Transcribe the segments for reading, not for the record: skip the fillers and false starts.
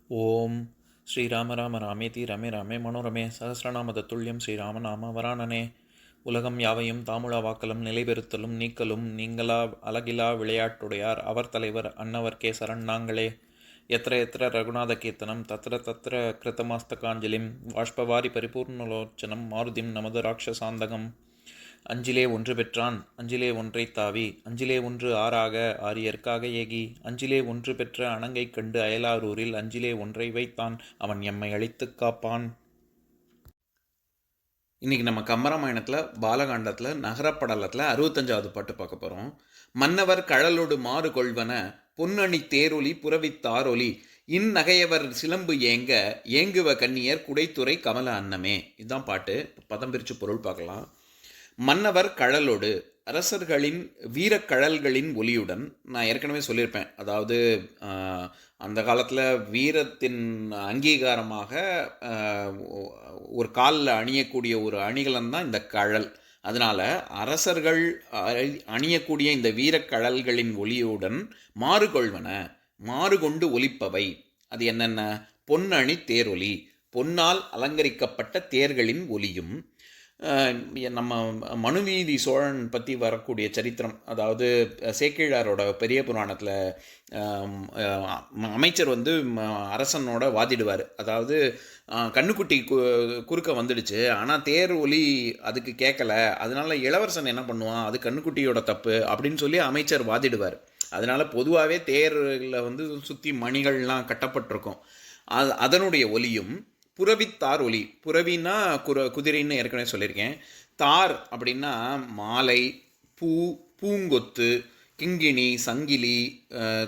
ஓம் ஸ்ரீராம ராம ராமேதி ரமே ராமே மனோரமே சகசிரநாம தத்துல்யம் ஸ்ரீராம நாம வராணனே. உலகம் யாவையும் தாமுழா வாக்கலும் நிலைபெறுத்தலும் நீக்கலும் நீங்களா அழகிலா விளையாட்டுடையார் அவர் தலைவர் அன்னவர் சரண் நாங்களே. எத்திர எத்திர ரகுநாத கீர்த்தனம் தத்திர தத்திர கிருத்தமாஸ்தகாஞ்சலிம் வாஷ்பவாரி பரிபூர்ணலோச்சனம் மாருதிம் நமது ராட்சசாந்தகம். அஞ்சிலே ஒன்று பெற்றான் அஞ்சிலே ஒன்றைத் தாவி அஞ்சிலே ஒன்று ஆறாக ஆரியர்க்காக ஏகி அஞ்சிலே ஒன்று பெற்ற அணங்கைக் கண்டு அயலாரூரில் அஞ்சிலே ஒன்றை வைத்தான் அவன் எம்மை அழித்துக் காப்பான். இன்றைக்கி நம்ம கம்பராமாயணத்தில் பாலகாண்டத்தில் நகரப்படலத்தில் 65வது பாட்டு பார்க்க போகிறோம். மன்னவர் கழலோடு மாறு கொள்வன பொன்னணி தேரொலி புறவித்தாரொலி இந்நகையவர் சிலம்பு ஏங்க ஏங்குவ கண்ணியர் குடைத்துறை கமல அன்னமே. இதுதான் பாட்டு. பதம் பிரித்து பொருள் பார்க்கலாம். மன்னவர் கழலோடு அரசர்களின் வீரக்கழல்களின் ஒலியுடன், நான் ஏற்கனவே சொல்லியிருப்பேன், அதாவது அந்த காலத்தில் வீரத்தின் அங்கீகாரமாக ஒரு காலில் அணியக்கூடிய ஒரு அணிகலன் தான் இந்த கழல். அதனால் அரசர்கள் அணியக்கூடிய இந்த வீரக்கழல்களின் ஒலியுடன் மாறுகொள்வன மாறு கொண்டு ஒலிப்பவை. அது என்னென்ன? பொன்னணி தேரொலி, பொன்னால் அலங்கரிக்கப்பட்ட தேர்களின் ஒலியும். நம்ம மனுநீதி சோழன் பற்றி வரக்கூடிய சரித்திரம், அதாவது சேக்கிழாரோட பெரிய புராணத்தில் அமைச்சர் அரசனோட வாதிடுவார். அதாவது கண்ணுக்குட்டி குறுக்க வந்துடுச்சு, ஆனால் தேர் ஒலி அதுக்கு கேட்கல, அதனால இளவரசன் என்ன பண்ணுவான், அது கண்ணுக்குட்டியோட தப்பு அப்படின்னு சொல்லி அமைச்சர் வாதிடுவார். அதனால் பொதுவாகவே தேரில் சுற்றி மணிகள்லாம் கட்டப்பட்டிருக்கும். அதனுடைய ஒலியும் புறவித்தார் ஒலி. புறவின்னா குதிரைன்னு ஏற்கனவே சொல்லியிருக்கேன். தார் அப்படின்னா மாலை, பூ, பூங்கொத்து, கிங்கிணி, சங்கிலி,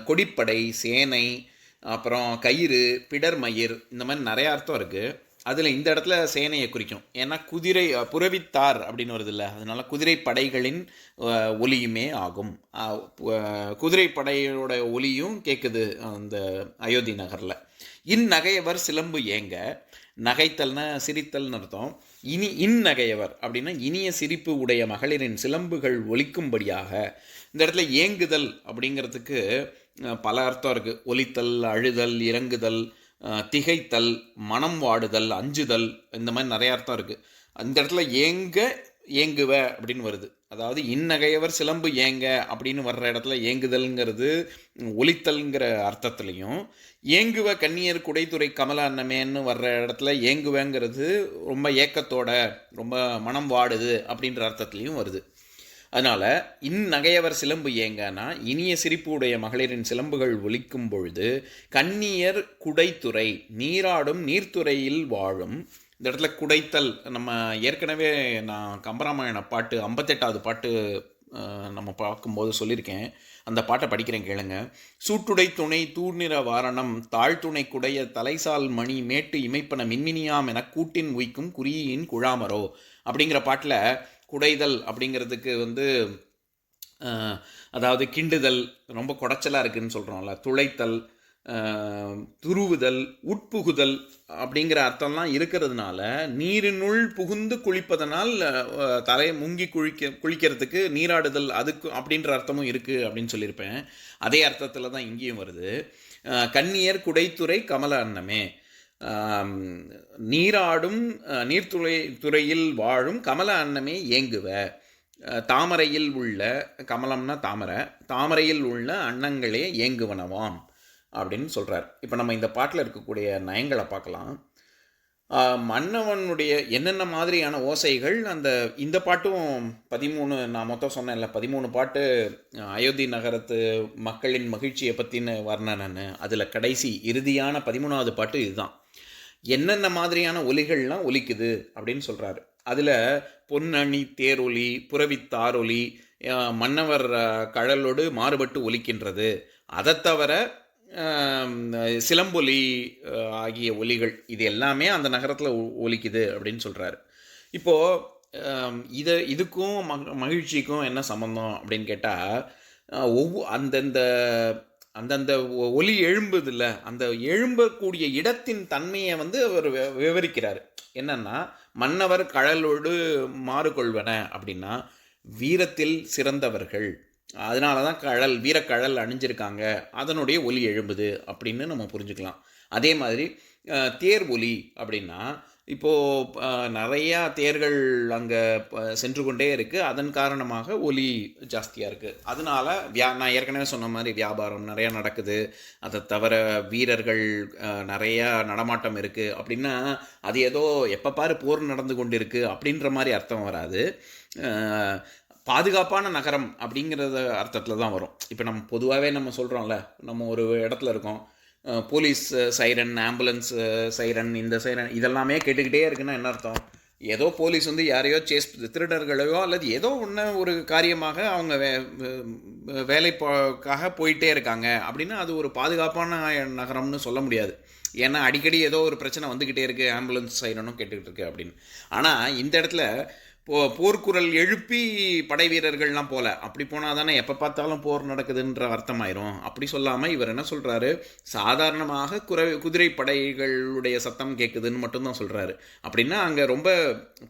கொடிப்படை, சேனை, அப்புறம் கயிறு, பிடர்மயிர், இந்த மாதிரி நிறைய அர்த்தம் இருக்குது. அதில் இந்த இடத்துல சேனையை குறிக்கும். ஏன்னா குதிரை புறவித்தார் அப்படின்னு வருது இல்லை, அதனால் குதிரை படைகளின் ஒலியுமே ஆகும். குதிரை படையோட ஒலியும் கேட்குது அந்த அயோத்தி நகரில். இந்நகையவர் சிலம்பு ஏங்க, நகைத்தல்னா சிரித்தல்னு அர்த்தம். இந்நகையவர் அப்படின்னா இனிய சிரிப்பு உடைய மகளிரின் சிலம்புகள் ஒலிக்கும்படியாக. இந்த இடத்துல ஏங்குதல் அப்படிங்கிறதுக்கு பல அர்த்தம் இருக்குது. ஒலித்தல், அழுதல், இறங்குதல், திகைத்தல், மனம் வாடுதல், அஞ்சுதல், இந்த மாதிரி நிறைய அர்த்தம் இருக்குது. அந்த இடத்துல ஏங்குவ அப்படின்னு வருது. அதாவது இந்நகையவர் சிலம்பு ஏங்க அப்படின்னு வர்ற இடத்துல ஏங்குதல்ங்கிறது ஒலித்தல்ங்கிற அர்த்தத்துலையும், ஏங்குவ கண்ணியர் குடைத்துறை கமல அன்னமேன்னு வர்ற இடத்துல ஏங்குவங்கிறது ரொம்ப ஏக்கத்தோட, ரொம்ப மனம் வாடுது அப்படின்ற அர்த்தத்துலையும் வருது. அதனால் இந்நகையவர் சிலம்பு ஏங்கன்னா இனிய சிரிப்பு உடைய மகளிரின் சிலம்புகள் ஒலிக்கும் பொழுது கண்ணியர் குடைத்துறை, நீராடும் நீர்த்துறையில் வாழும். இந்த இடத்துல குடைத்தல், நம்ம ஏற்கனவே நான் கம்பராமாயண பாட்டு 58வது பாட்டு நம்ம பார்க்கும்போது சொல்லியிருக்கேன். அந்த பாட்டை படிக்கிறேன் கேளுங்க. சூட்டுடை துணை தூர்நிற வாரணம் தாழ்த்துணை குடைய தலைசால் மணி மேட்டு இமைப்பன மின்மினியாம் என கூட்டின் உய்க்கும் குறியின் குழாமரோ அப்படிங்கிற பாட்டில் குடைதல் அப்படிங்கிறதுக்கு அதாவது கிண்டுதல், ரொம்ப குடைச்சலாக இருக்குதுன்னு சொல்கிறோம்ல, துளைத்தல், துருவுதல், உட்புகுதல் அப்படிங்கிற அர்த்தம்லாம் இருக்கிறதுனால நீரினுள் புகுந்து குளிப்பதனால் தலையை முங்கி குளிக்கிறதுக்கு நீராடுதல் அதுக்கு அப்படின்ற அர்த்தமும் இருக்குது அப்படின்னு சொல்லியிருப்பேன். அதே அர்த்தத்தில் தான் இங்கேயும் வருது. கண்ணியர் குடைத்துறை கமல அன்னமே, நீராடும் துறையில் வாழும் கமல அன்னமே ஏங்குவ. தாமரையில் உள்ள, கமலம்னா தாமரை, தாமரையில் உள்ள அன்னங்களே ஏங்குவனவாம் அப்படின்னு சொல்கிறார். இப்போ நம்ம இந்த பாட்டில் இருக்கக்கூடிய நயங்களை பார்க்கலாம். மன்னவனுடைய என்னென்ன மாதிரியான ஓசைகள் இந்த பாட்டும் 13, நான் மொத்தம் சொன்னேன்ல 13 பாட்டு அயோத்தி நகரத்து மக்களின் மகிழ்ச்சியை பற்றின வர்ணனன்னு, அதில் கடைசி இறுதியான 13வது பாட்டு இதுதான். என்னென்ன மாதிரியான ஒலிகள்லாம் ஒலிக்குது அப்படின்னு சொல்கிறாரு. அதில் பொன்னணி தேரொலி, புறவித்தாரொலி, மன்னவர் கழலோடு மாறுபட்டு ஒலிக்கின்றது, அதை தவிர சிலம்பொலி ஆகிய ஒலிகள், இது எல்லாமே அந்த நகரத்தில் ஒலிக்குது அப்படின்னு சொல்கிறாரு. இப்போது இதுக்கும் மகிழ்ச்சிக்கும் என்ன சம்மந்தம் அப்படின்னு கேட்டால், அந்தந்த ஒலி எழும்புதில்ல, அந்த எழும்பக்கூடிய இடத்தின் தன்மையை அவர் விவரிக்கிறார். என்னன்னா, மன்னவர் கழலோடு மாறுகொள்வன அப்படின்னா வீரத்தில் சிறந்தவர்கள் அதனால தான் வீரக்கழல் அணிஞ்சிருக்காங்க, அதனுடைய ஒலி எழும்புது அப்படின்னு நம்ம புரிஞ்சுக்கலாம். அதே மாதிரி தேர் ஒலி அப்படின்னா, இப்போது நிறையா தேர்கள் அங்கே சென்று கொண்டே இருக்குது, அதன் காரணமாக ஒலி ஜாஸ்தியாக இருக்குது. அதனால நான் ஏற்கனவே சொன்ன மாதிரி வியாபாரம் நிறையா நடக்குது, அதை தவிர வீரர்கள் நிறையா நடமாட்டம் இருக்குது அப்படின்னா, அது ஏதோ எப்போ பாரு போர் நடந்து கொண்டு இருக்குது அப்படின்ற மாதிரி அர்த்தம் வராது. பாதுகாப்பான நகரம் அப்படிங்கிறத அர்த்தத்தில் தான் வரும். இப்போ நம்ம பொதுவாகவே நம்ம சொல்கிறோம்ல, நம்ம ஒரு இடத்துல இருக்கோம், போலீஸ் சைரன், ஆம்புலன்ஸ் சைரன், இந்த சைரன் இதெல்லாமே கேட்டுக்கிட்டே இருக்குன்னா என்ன அர்த்தம்? ஏதோ போலீஸ் வந்து யாரையோ திருடர்களையோ அல்லது ஏதோ ஒன்று ஒரு காரியமாக அவங்க வேலைக்காக போயிட்டே இருக்காங்க அப்படின்னா அது ஒரு பாதுகாப்பான நகரம்னு சொல்ல முடியாது. ஏன்னா அடிக்கடி ஏதோ ஒரு பிரச்சனை வந்துக்கிட்டே இருக்குது, ஆம்புலன்ஸ் சைரனும் கேட்டுக்கிட்டு இருக்கு அப்படின்னு. ஆனால் இந்த இடத்துல போர்க்குரல் எழுப்பி படை வீரர்கள்லாம் போல, அப்படி போனால் தானே எப்போ பார்த்தாலும் போர் நடக்குதுன்ற அர்த்தமாயிரும். அப்படி சொல்லாமல் இவர் என்ன சொல்கிறாரு, சாதாரணமாக குதிரை படைகளுடைய சத்தம் கேட்குதுன்னு மட்டும்தான் சொல்கிறாரு. அப்படின்னா அங்கே ரொம்ப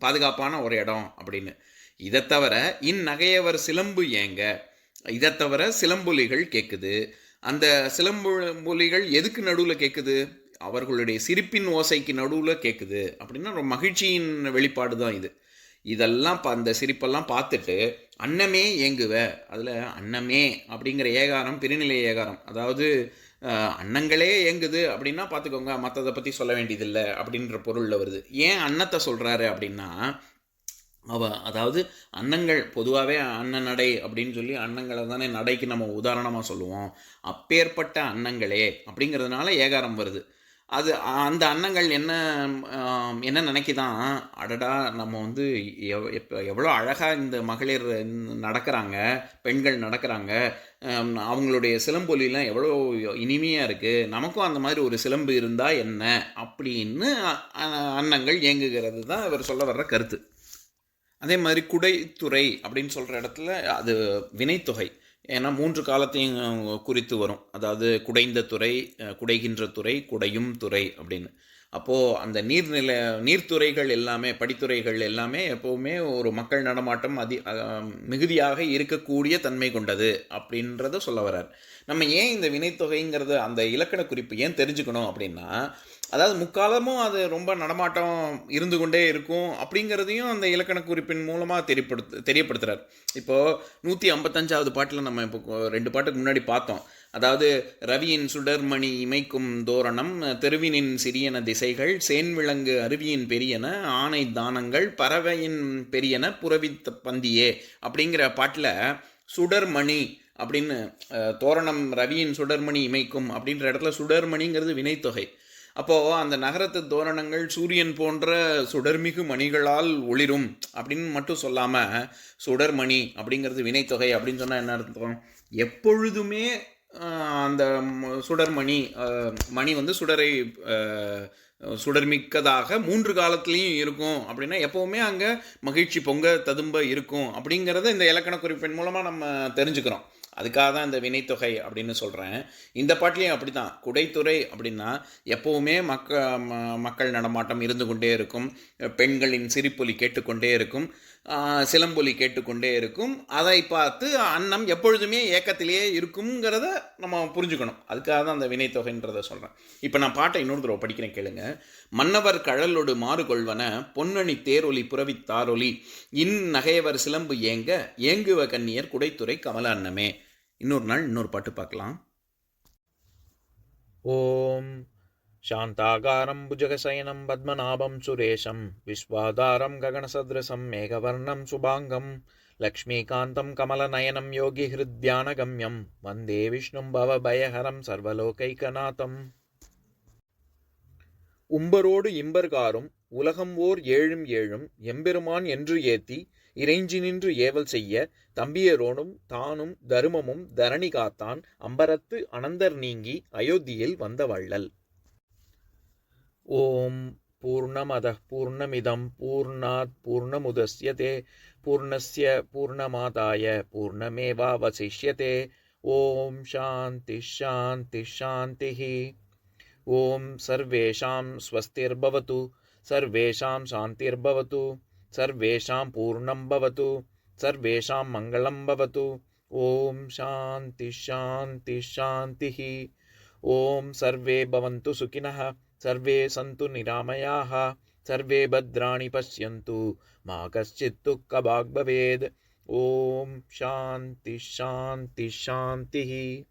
பாதுகாப்பான ஒரு இடம் அப்படின்னு. இதை தவிர இந்நகையவர் சிலம்பு ஏங்க, இதை தவிர சிலம்பொலிகள் கேட்குது. அந்த சிலம்பொலிகள் எதுக்கு நடுவில் கேட்குது? அவர்களுடைய சிரிப்பின் ஓசைக்கு நடுவில் கேட்குது. அப்படின்னா ரொம்ப மகிழ்ச்சியின் வெளிப்பாடு தான் இது. இதெல்லாம் அந்த சிரிப்பெல்லாம் பார்த்துட்டு அன்னமே ஏங்குவ, அதில் அன்னமே அப்படிங்கிற ஏகாரம் பிரிநிலை ஏகாரம், அதாவது அன்னங்களே ஏங்குது அப்படின்னா பார்த்துக்கோங்க, மற்றதை பற்றி சொல்ல வேண்டியதில்லை அப்படின்ற பொருளில் வருது. ஏன் அன்னத்தை சொல்கிறாரு அப்படின்னா, அதாவது அன்னங்கள் பொதுவாகவே அன்ன நடை அப்படின்னு சொல்லி அன்னங்களை தானே நடைக்கு நம்ம உதாரணமாக சொல்லுவோம். அப்பேற்பட்ட அன்னங்களே அப்படிங்கிறதுனால ஏகாரம் வருது. அது அந்த அன்னங்கள் என்ன நினைக்கிதான், அடடா நம்ம வந்து எவ்வளோ அழகாக இந்த மகளிர் நடக்கிறாங்க, பெண்கள் நடக்கிறாங்க, அவங்களுடைய சிலம்பொலிலாம் எவ்வளோ இனிமையாக இருக்குது, நமக்கும் அந்த மாதிரி ஒரு சிலம்பு இருந்தால் என்ன அப்படின்னு அன்னங்கள் இயங்குகிறது தான் இவர் சொல்ல வர்ற கருத்து. அதே மாதிரி குடைத்துறை அப்படின்னு சொல்கிற இடத்துல அது வினைத்தொகை. ஏன்னா 3 காலத்தையும் குறித்து வரும். அதாவது குடைந்த துறை, குடைகின்ற துறை, குடையும் துறை அப்படின்னு. அப்போது அந்த நீர்த்துறைகள் எல்லாமே, படித்துறைகள் எல்லாமே எப்போவுமே ஒரு மக்கள் நடமாட்டம் மிகுதியாக இருக்கக்கூடிய தன்மை கொண்டது அப்படின்றத சொல்ல வர்றார். நம்ம ஏன் இந்த வினைத்தொகைங்கிறது அந்த இலக்கண குறிப்பு ஏன் தெரிஞ்சுக்கணும் அப்படின்னா, அதாவது முக்காலமும் அது ரொம்ப நடமாட்டம் இருந்து கொண்டே இருக்கும் அப்படிங்கிறதையும் அந்த இலக்கண குறிப்பின் மூலமாக தெரியப்படுத்துகிறார். இப்போது 155வது பாட்டில் நம்ம இப்போ 2 பாட்டுக்கு முன்னாடி பார்த்தோம். அதாவது ரவியின் சுடர்மணி இமைக்கும் தோரணம், தெருவினின் சிறியன திசைகள், சேன்விலங்கு அருவியின் பெரியன, ஆணை தானங்கள் பறவையின் பெரியன, புறவித்த பந்தியே அப்படிங்கிற பாட்டில் சுடர்மணி அப்படின்னு தோரணம் ரவியின் சுடர்மணி இமைக்கும் அப்படின்ற இடத்துல சுடர்மணிங்கிறது வினைத்தொகை. அப்போது அந்த நகரத்து தோரணங்கள் சூரியன் போன்ற சுடர்மிகு மணிகளால் ஒளிரும் அப்படின்னு மட்டும் சொல்லாமல் சுடர்மணி அப்படிங்கிறது வினைத்தொகை அப்படின்னு சொன்னால் என்ன அர்த்தம்? எப்பொழுதுமே அந்த சுடர்மணி மணி வந்து சுடர்மிக்கதாக 3 காலத்துலேயும் இருக்கும் அப்படின்னா எப்போவுமே அங்கே மகிழ்ச்சி பொங்க ததும்ப இருக்கும் அப்படிங்கிறத இந்த இலக்கண குறிப்பின் மூலமாக நம்ம தெரிஞ்சுக்கிறோம். அதுக்காக தான் இந்த வினைத்தொகை அப்படின்னு சொல்கிறேன். இந்த பாட்டிலையும் அப்படி தான். குடைத்துறை அப்படின்னா எப்போவுமே மக்கள் நடமாட்டம் இருந்து கொண்டே இருக்கும், பெண்களின் சிரிப்பொலி கேட்டுக்கொண்டே இருக்கும், சிலம்பொலி கேட்டுக்கொண்டே இருக்கும். அதை பார்த்து அன்னம் எப்பொழுதுமே ஏக்கத்திலேயே இருக்குங்கிறத நம்ம புரிஞ்சுக்கணும். அதுக்காக தான் அந்த வினைத்தொகைன்றதை சொல்கிறேன். இப்போ நான் பாட்டை இன்னொரு தடவை படிக்கிறேன், கேளுங்க. மன்னவர் கழலொடு மாறு கொள்வன, பொன்னணி தேரொலி புறவித்தாரொலி, நகையவர் சிலம்பு ஏங்க, ஏங்குவ கண்ணியர் குடைத்துறை கமல அன்னமே. இன்னொரு நாள் இன்னொரு பாட்டு பார்க்கலாம். ஓம் சாந்தாகாரம் புஜகசயனம் பத்மநாபம் சுரேஷம் விஸ்வாதாரம் ககனசத்ருசம் மேகவர்ணம் சுபாங்கம் லக்ஷ்மீகாந்தம் கமலநயனம் யோகி ஹிருத்யானகம்யம் வந்தே விஷ்ணும் பவபயஹரம் சர்வலோகைகநாதம். உம்பரோடு இம்பர்காரும் உலகம் ஓர் ஏழும் ஏழும் எம்பெருமான் என்று ஏத்தி இறைஞ்சி நின்று ஏவல் செய்ய தம்பியரோனும் தானும் தருமமும் தரணி காத்தான் அம்பரத்து அனந்தர் நீங்கி அயோத்தியில் வந்த வள்ளல். ஓம் பூர்ணமதః பூர்ணமிதம் பூர்ணாத் பூர்ணமுதஸ்யதே பூர்ணஸ்ய பூர்ணமாதாய பூர்ணமேவாவசிஷ்யதே. ஓம் சாந்தி சாந்தி சாந்திஹி. ஓம் சர்வேஷாம் ஸ்வஸ்திர்பவது, சர்வேஷாம் சாந்திர்பவது, சர்வேஷாம் பூர்ணம் பவது, சர்வேஷாம் மங்களம் பவது. ஓம் சாந்தி ஷாந்தி ஷாந்தி. ஓம் சர்வே பவந்து சுகினः, சர்வே சந்து நிராமயாः, சர்வே பத்ராணி பஷ்யந்து, மா கஷ்சித் துக்கபாக் பவேத். ஓம் சாந்தி ஷாந்தி ஷாந்தி.